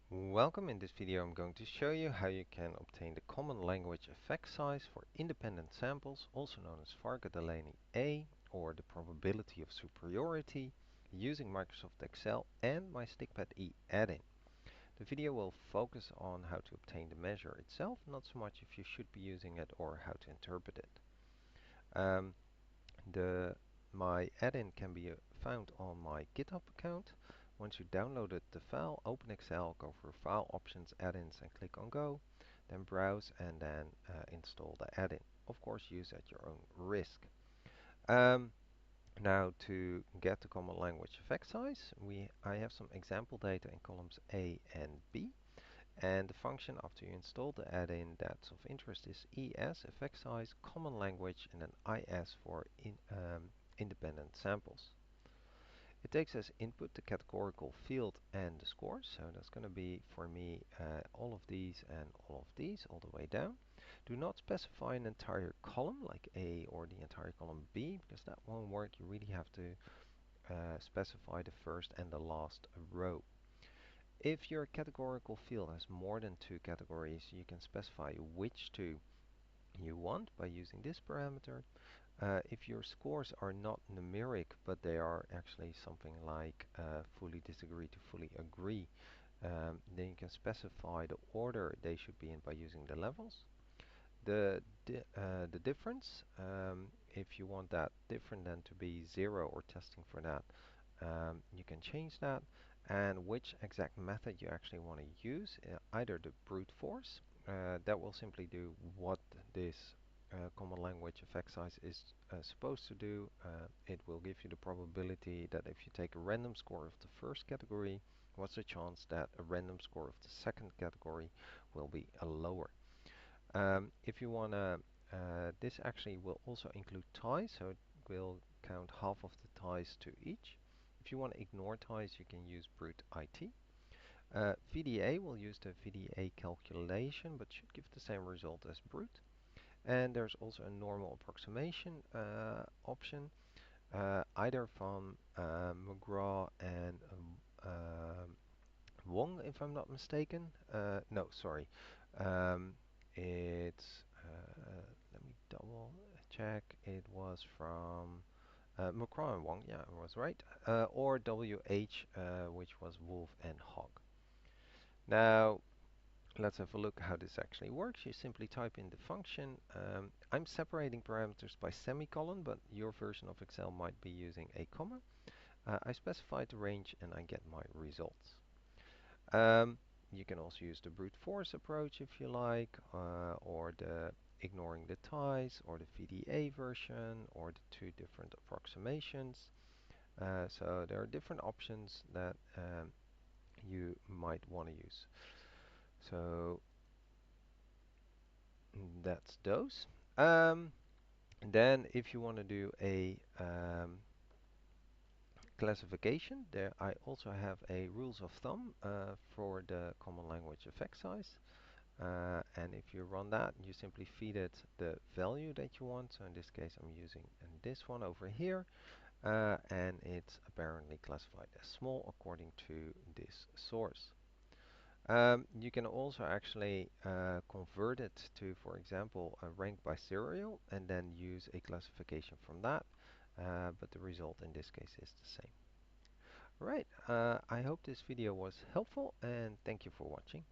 Welcome. In this video I'm going to show you how you can obtain the common language effect size for independent samples, also known as Vargha-Delaney A or the probability of superiority, using Microsoft Excel and my stikpetE add-in. The video will focus on how to obtain the measure itself, not so much if you should be using it or how to interpret it. Um, my add-in can be found on my GitHub account. Once you downloaded the file, open Excel, go for File Options, Add-ins, and click on Go. Then browse and then install the add-in. Of course, use at your own risk. Um, Now, to get the common language effect size, I have some example data in columns A and B. And the function after you install the add-in that's of interest is ES, effect size, common language, and then IS for independent samples. It takes as input the categorical field and the score, so that's going to be for me all of these and all of these all the way down. Do not specify an entire column like A or the entire column B, because that won't work. You really have to specify the first and the last row. If your categorical field has more than two categories, you can specify which two you want by using this parameter. If your scores are not numeric, but they are actually something like fully disagree to fully agree, then you can specify the order they should be in by using the levels. The difference, if you want that different than to be 0 or testing for that, you can change that, and which exact method you actually want to use, either the brute force, that will simply do what this common language effect size is supposed to do. It will give you the probability that if you take a random score of the first category, what's the chance that a random score of the second category will be a lower. If you want to, this actually will also include ties, so it will count half of the ties to each. If you want to ignore ties, you can use brute IT. VDA will use the VDA calculation, but should give the same result as brute. And there's also a normal approximation option, either from McGraw and Wong, if I'm not mistaken. No, sorry. Um, it's let me double check. It was from McCraw and Wong. Yeah, I was right. Or WH, which was Wolf and Hogg. Now let's have a look how this actually works. You simply type in the function. I'm separating parameters by semicolon, but your version of Excel might be using a comma. I specified the range and I get my results. You can also use the brute force approach if you like, or the ignoring the ties, or the VDA version, or the two different approximations. So there are different options that you might want to use. So that's those. Then if you want to do a classification, there I also have a rules of thumb for the common language effect size. And if you run that, you simply feed it the value that you want. So in this case, I'm using this one over here, and it's apparently classified as small according to this source. You can also actually convert it to, for example, a rank by serial, and then use a classification from that. But the result in this case is the same. Right. I hope this video was helpful, and thank you for watching.